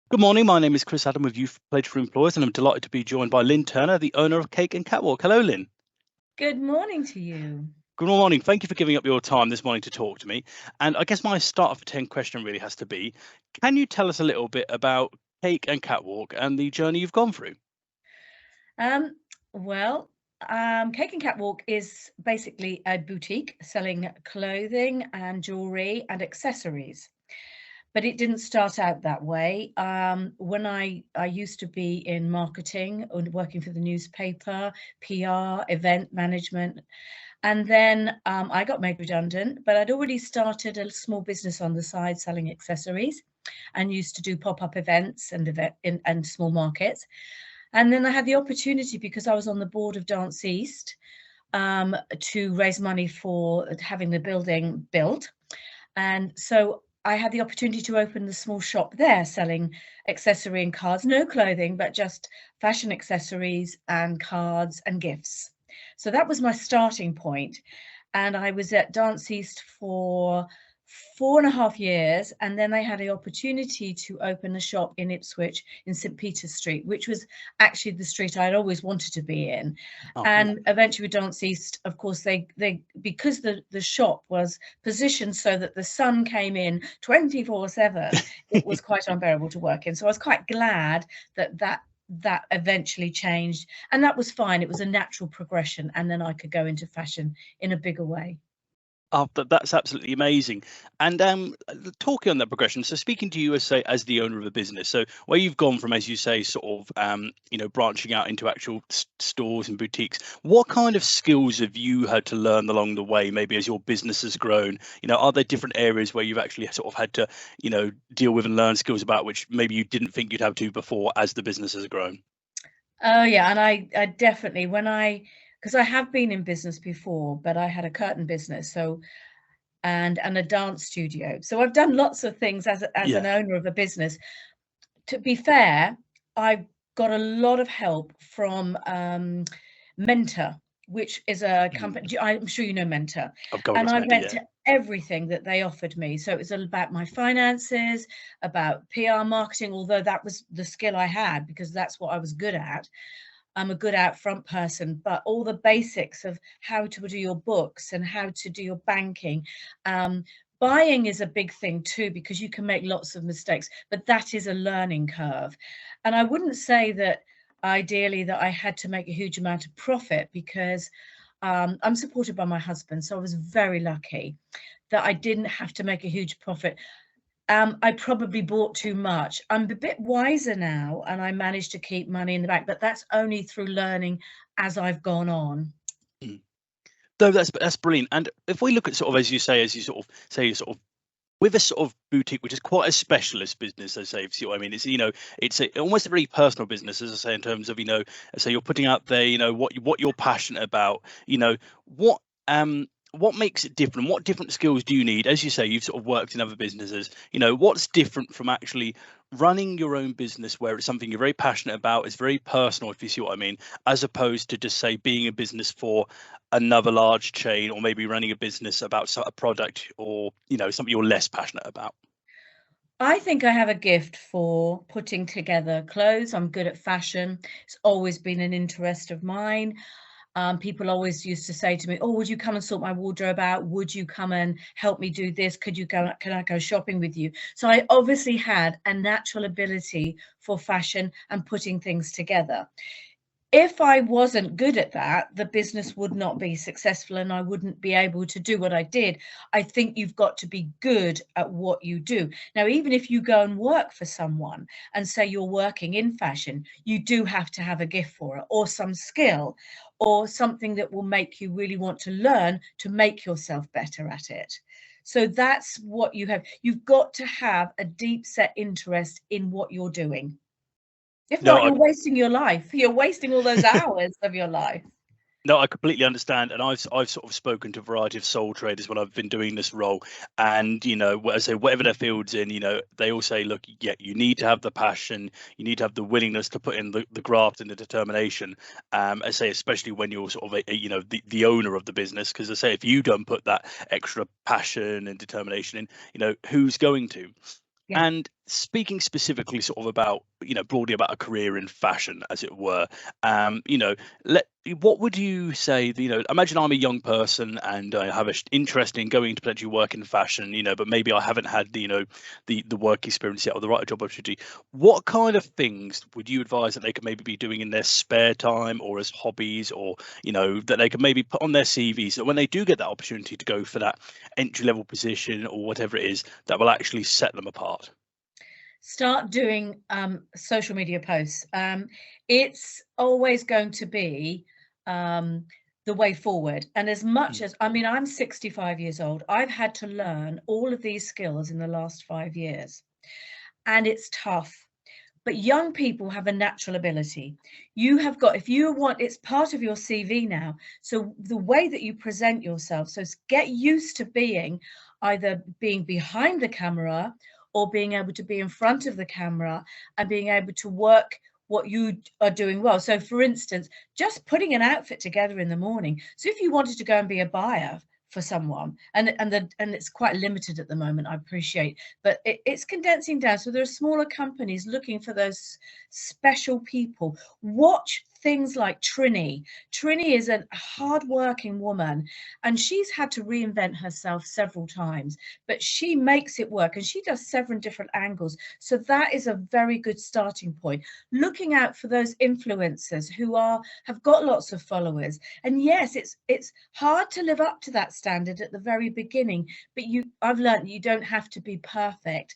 Good morning. My name is Chris Adam with Youth Pledge for Employers, and I'm delighted to be joined by Lynn Turner, the owner of Cake and Catwalk. Hello, Lynn. Good morning to you. Good morning. Thank you for giving up your time this morning to talk to me. And I guess my start for 10 question really has to be, can you tell us a little bit about Cake and Catwalk and the journey you've gone through? Um, well, Cake and Catwalk is basically a boutique selling clothing and jewelry and accessories. But it didn't start out that way. When I used to be in marketing and working for the newspaper, PR, event management, and then I got made redundant. But I'd already started a small business on the side selling accessories, and used to do pop-up events and small markets. And then I had the opportunity, because I was on the board of Dance East, to raise money for having the building built. And so I had the opportunity to open the small shop there selling accessory and cards, no clothing, but just fashion accessories and cards and gifts. So that was my starting point. And I was at Dance East for 4.5 years, and then they had the opportunity to open a shop in Ipswich in St Peter's Street, which was actually the street I'd always wanted to be in. Oh, And eventually with Dance East, of course, they because the shop was positioned so that the sun came in 24/7, it was quite unbearable to work in. So I was quite glad that eventually changed, and that was fine. It was a natural progression, and then I could go into fashion in a bigger way. oh, that's absolutely amazing. And talking on that progression, so speaking to you as the owner of a business, so where you've gone from, as you say, sort of branching out into actual stores and boutiques, what kind of skills have you had to learn along the way, maybe as your business has grown? Are there different areas where you've actually sort of had to deal with and learn skills about which maybe you didn't think you'd have to before as the business has grown? Oh yeah, and I definitely, because I have been in business before, but I had a curtain business, so and a dance studio. So I've done lots of things as an Yeah. owner of a business. To be fair, I got a lot of help from Mentor, which is a company. Mm. I'm sure you know Mentor, I've come and across I Mandy, went yeah. to everything that they offered me. So it was all about my finances, about PR marketing, although that was the skill I had because that's what I was good at. I'm a good out front person, but all the basics of how to do your books and how to do your banking. Um, Buying is a big thing too, because you can make lots of mistakes, but that is a learning curve. And I wouldn't say that ideally that I had to make a huge amount of profit, because I'm supported by my husband. So I was very lucky that I didn't have to make a huge profit. I probably bought too much. I'm a bit wiser now, and I managed to keep money in the bank, but that's only through learning as I've gone on. Mm. No, that's brilliant. And if we look at sort of, as you say, as you sort of say, sort of with a sort of boutique, which is quite a specialist business, as I say, if you see what I mean. It's almost a very personal business, as I say, in terms of, so you're putting out there, what you're passionate about, what what makes it different? What different skills do you need? As you say, you've sort of worked in other businesses. What's different from actually running your own business where it's something you're very passionate about, it's very personal, if you see what I mean, as opposed to just say being a business for another large chain, or maybe running a business about a product, or something you're less passionate about. I think I have a gift for putting together clothes. I'm good at fashion. It's always been an interest of mine. People always used to say to me, "Oh, would you come and sort my wardrobe out? Would you come and help me do this? Could you go? Can I go shopping with you?" So I obviously had a natural ability for fashion and putting things together. If I wasn't good at that, the business would not be successful and I wouldn't be able to do what I did. I think you've got to be good at what you do. Now, even if you go and work for someone and say you're working in fashion, you do have to have a gift for it, or some skill, or something that will make you really want to learn to make yourself better at it. So that's what you have. You've got to have a deep set interest in what you're doing. If No, not, you're wasting your life. You're wasting all those hours of your life. No, I completely understand, and I've sort of spoken to a variety of sole traders when I've been doing this role, and I say whatever their fields in, they all say, look, yeah, you need to have the passion, you need to have the willingness to put in the graft and the determination. I say, especially when you're sort of the owner of the business, because I say if you don't put that extra passion and determination in, who's going to? Yeah. And speaking specifically sort of about, broadly about a career in fashion, as it were, you know, what would you say, imagine I'm a young person and I have an interest in going to potentially work in fashion, but maybe I haven't had the work experience yet or the right job opportunity. What kind of things would you advise that they could maybe be doing in their spare time or as hobbies, or, that they could maybe put on their CVs, that when they do get that opportunity to go for that entry level position or whatever it is, that will actually set them apart? Start doing social media posts. It's always going to be the way forward. And as much Mm. as, I mean, I'm 65 years old, I've had to learn all of these skills in the last 5 years, and it's tough. But young people have a natural ability. You have got, if you want, it's part of your CV now. So the way that you present yourself, so get used to either being behind the camera or being able to be in front of the camera and being able to work what you are doing well. So for instance, just putting an outfit together in the morning. So if you wanted to go and be a buyer for someone, and it's quite limited at the moment, I appreciate, but it's condensing down. So there are smaller companies looking for those special people. Watch things like Trini. Trini is a hardworking woman, and she's had to reinvent herself several times, but she makes it work, and she does several different angles. So that is a very good starting point. Looking out for those influencers who have got lots of followers. And yes, it's hard to live up to that standard at the very beginning, but I've learned you don't have to be perfect,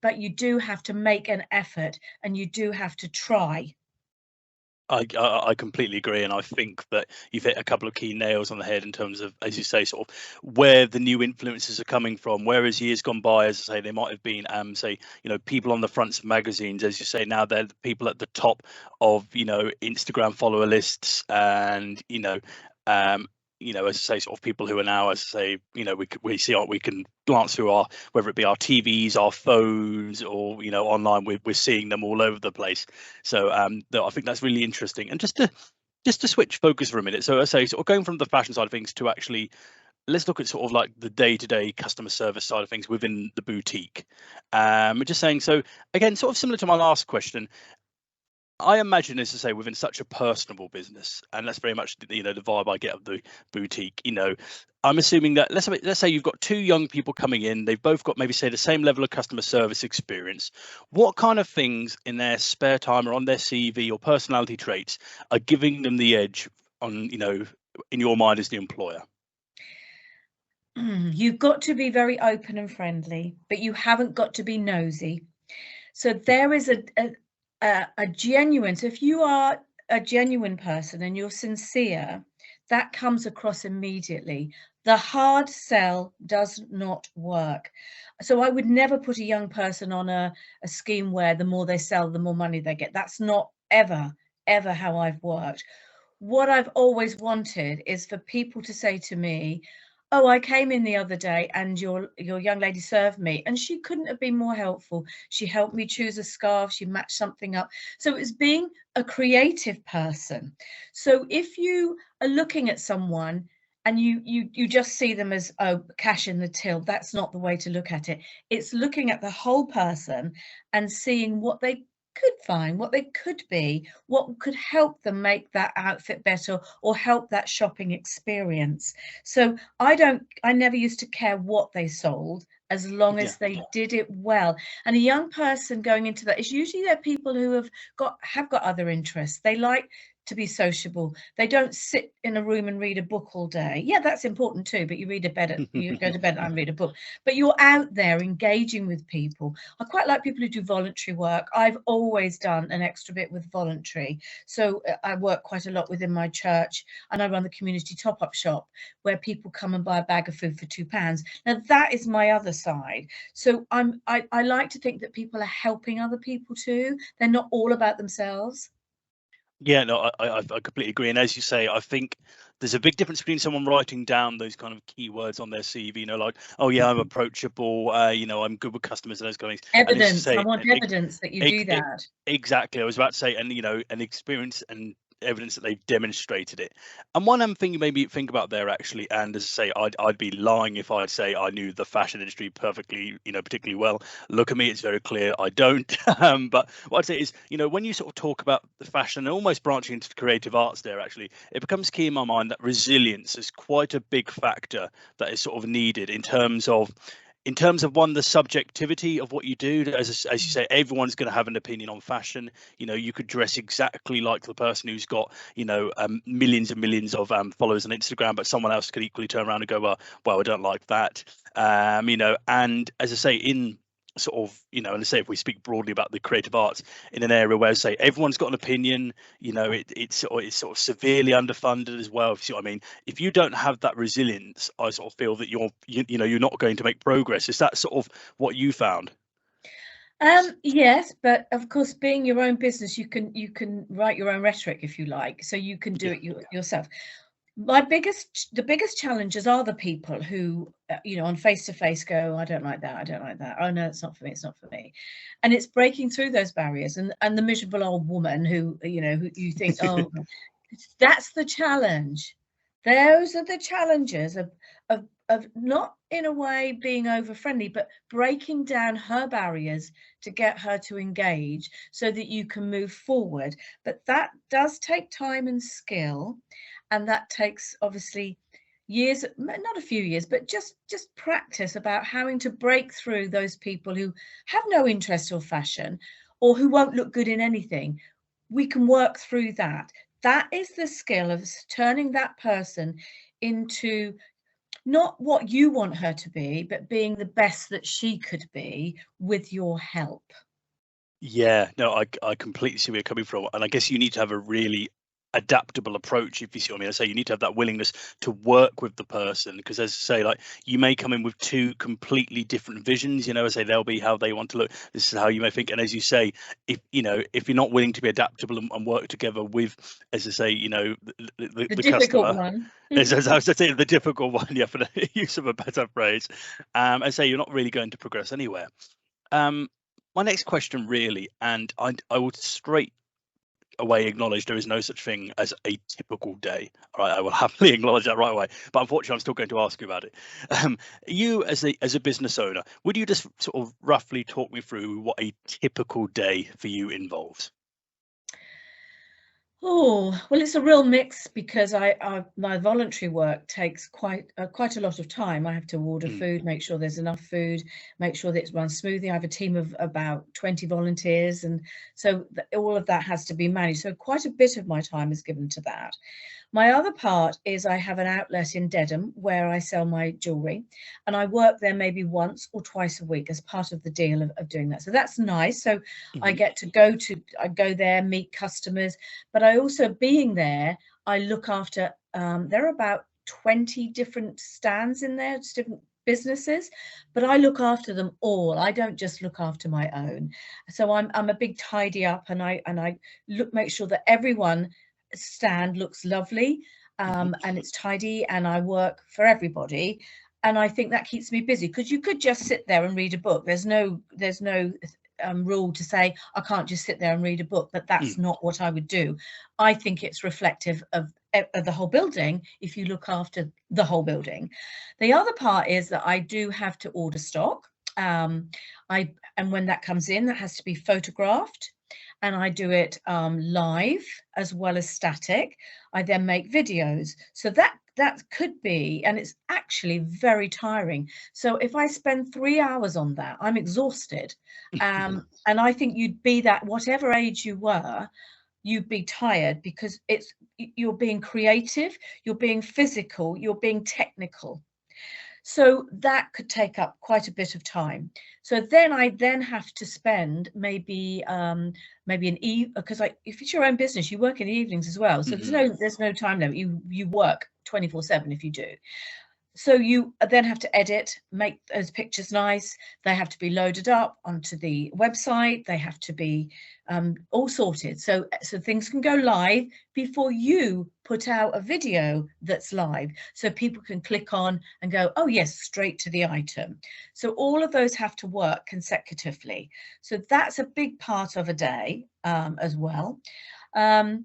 but you do have to make an effort, and you do have to try. I completely agree, and I think that you've hit a couple of key nails on the head in terms of, as you say, sort of where the new influences are coming from. Whereas years gone by, as I say, they might have been, say, people on the fronts of magazines. As you say, now they're the people at the top of, Instagram follower lists, and um, as I say, sort of people who are now, as I say, we can glance through whether it be our TVs, our phones, or online. We're seeing them all over the place. So I think that's really interesting. And just to switch focus for a minute. So I say, sort of going from the fashion side of things to actually, let's look at sort of like the day-to-day customer service side of things within the boutique. Just saying, so again, sort of similar to my last question, I imagine, as I say, within such a personable business, and that's very much the vibe I get of the boutique. I'm assuming that let's say you've got two young people coming in, they've both got maybe say the same level of customer service experience. What kind of things in their spare time or on their CV or personality traits are giving them the edge on, in your mind as the employer? You've got to be very open and friendly, but you haven't got to be nosy. So there is a genuine, so if you are a genuine person and you're sincere, that comes across immediately. The hard sell does not work. So I would never put a young person on a scheme where the more they sell, the more money they get. That's not ever how I've worked. What I've always wanted is for people to say to me, "Oh, I came in the other day and your young lady served me, and she couldn't have been more helpful. She helped me choose a scarf, she matched something up." So it's being a creative person. So if you are looking at someone and you just see them as, oh, cash in the till, that's not the way to look at it. It's looking at the whole person and seeing what they could find, what they could be, what could help them make that outfit better or help that shopping experience. So I never used to care what they sold as long Yeah. as they did it well. And a young person going into that is usually they're people who have got other interests. They like to be sociable. They don't sit in a room and read a book all day. Yeah, that's important too, but you go to bed and read a book. But you're out there engaging with people. I quite like people who do voluntary work. I've always done an extra bit with voluntary. So I work quite a lot within my church, and I run the community top-up shop where people come and buy a bag of food for £2. Now that is my other side. So I like to think that people are helping other people too. They're not all about themselves. Yeah, no, I completely agree. And as you say, I think there's a big difference between someone writing down those kind of keywords on their CV, like, oh yeah, I'm approachable, I'm good with customers and those kind of things. And as you Evidence. I say, want evidence that you do that. exactly, I was about to say, and an experience and evidence that they've demonstrated it. And one thing you made me think about there actually, and as I say, I'd be lying if I'd say I knew the fashion industry perfectly, particularly well. Look at me, it's very clear I don't. But what I'd say is, when you sort of talk about the fashion and almost branching into creative arts there, actually, it becomes key in my mind that resilience is quite a big factor that is sort of needed in terms of one, the subjectivity of what you do. As you say, everyone's going to have an opinion on fashion. You could dress exactly like the person who's got millions and millions of followers on Instagram, but someone else could equally turn around and go, well, I don't like that. And as I say, in sort of, and let's say if we speak broadly about the creative arts in an area where, say, everyone's got an opinion, it's sort of severely underfunded as well, if you see what I mean. If you don't have that resilience, I sort of feel that you're not going to make progress. Is that sort of what you found? Yes, but of course, being your own business, you can write your own rhetoric if you like, so you can do Yeah. it yourself. The biggest challenges are the people who, on face to face go, I don't like that, I don't like that. Oh no, it's not for me, it's not for me. And it's breaking through those barriers, and the miserable old woman who, who you think, oh, that's the challenge. Those are the challenges of not in a way being over friendly, but breaking down her barriers to get her to engage so that you can move forward. But that does take time and skill, and that takes obviously years, not a few years, but just practice about having to break through those people who have no interest or fashion, or who won't look good in anything. We can work through that. That is the skill of turning that person into not what you want her to be, but being the best that she could be with your help. Yeah, no, I completely see where you're coming from, and I guess you need to have a really adaptable approach, if you see what I mean. I say you need to have that willingness to work with the person, because as I say, like, you may come in with two completely different visions. I say they'll be how they want to look. This is how you may think, and as you say, if you're not willing to be adaptable and work together with, as I say, The the difficult customer. one. As I was saying, the difficult one, yeah, for the use of a better phrase, and say you're not really going to progress anywhere. Um, my next question, really, and I would straight away acknowledge there is no such thing as a typical day. All right, I will happily acknowledge that right away. But unfortunately, I'm still going to ask you about it. You, as a business owner, would you just sort of roughly talk me through what a typical day for you involves? Oh, well, it's a real mix because my voluntary work takes quite a lot of time. I have to order Mm. food, make sure there's enough food, make sure that it runs smoothly. I have a team of about 20 volunteers, and so all of that has to be managed. So quite a bit of my time is given to that. My other part is I have an outlet in Dedham where I sell my jewellery, and I work there maybe once or twice a week as part of the deal of doing that. So that's nice. So I Mhm. get to I go there, meet customers, but I also, being there, I look after, there are about 20 different stands in there, just different businesses, but I look after them all. I don't just look after my own. So I'm a big tidy up, and I make sure that everyone stand looks lovely, Mhm. and it's tidy, and I work for everybody. And I think that keeps me busy, because you could just sit there and read a book. There's no rule to say I can't just sit there and read a book, but that's Mm. not what I would do. I think it's reflective of the whole building if you look after the whole building. The other part is that I do have to order stock. And when that comes in, that has to be photographed, and I do it live as well as static. I then make videos. So that could be, and it's actually very tiring. So if I spend 3 hours on that, I'm exhausted. And I think you'd be that, whatever age you were, you'd be tired, because you're being creative, you're being physical, you're being technical. So that could take up quite a bit of time. So then I have to spend maybe an because if it's your own business, you work in the evenings as well. So Mhm. there's no time limit. You work 24/7 if you do. So you then have to edit, make those pictures nice. They have to be loaded up onto the website. They have to be all sorted. So things can go live before you put out a video that's live. So people can click on and go, oh yes, straight to the item. So all of those have to work consecutively. So that's a big part of a day as well. Um,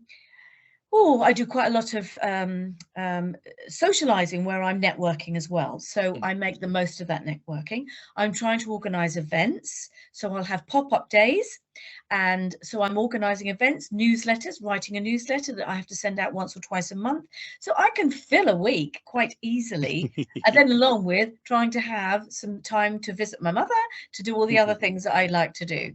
Oh, I do quite a lot of socializing where I'm networking as well. So Mm. I make the most of that networking. I'm trying to organize events. So I'll have pop-up days. And so I'm organizing events, newsletters, writing a newsletter that I have to send out once or twice a month. So I can fill a week quite easily. And then along with trying to have some time to visit my mother, to do all the other things that I like to do.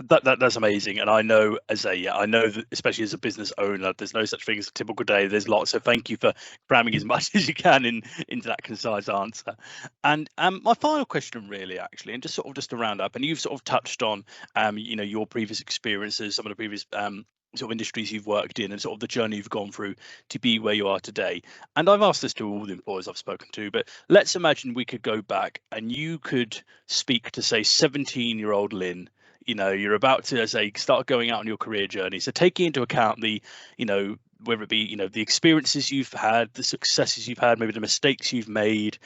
That's amazing, and I know I know that especially as a business owner, there's no such thing as a typical day. There's lots, so thank you for cramming as much as you can into that concise answer. And my final question, really, actually, and just to round up, and you've sort of touched on, your previous experiences, some of the previous sort of industries you've worked in, and sort of the journey you've gone through to be where you are today. And I've asked this to all the employers I've spoken to, but let's imagine we could go back and you could speak to, say, 17-year-old Lynn. You're about to, say, start going out on your career journey, so taking into account the, whether it be, the experiences you've had, the successes you've had, maybe the mistakes you've made,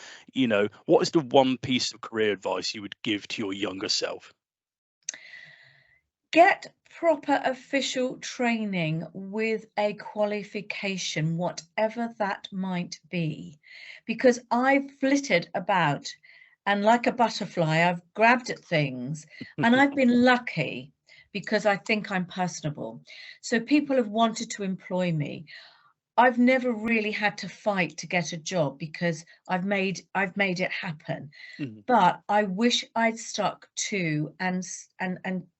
what is the one piece of career advice you would give to your younger self? Get proper official training with a qualification, whatever that might be, because I've flitted about and like a butterfly, I've grabbed at things and I've been lucky because I think I'm personable. So people have wanted to employ me. I've never really had to fight to get a job because I've made it happen. Mhm. But I wish I'd stuck to and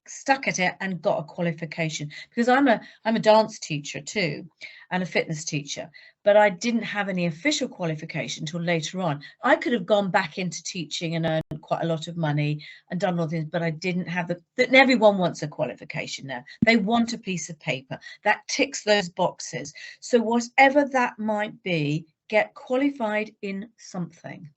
stuck at it and got a qualification, because I'm a dance teacher too and a fitness teacher, but I didn't have any official qualification till later on. I could have gone back into teaching and earned quite a lot of money and done all things, but I didn't have that. Everyone wants a qualification now. They want a piece of paper that ticks those boxes. So whatever that might be, get qualified in something.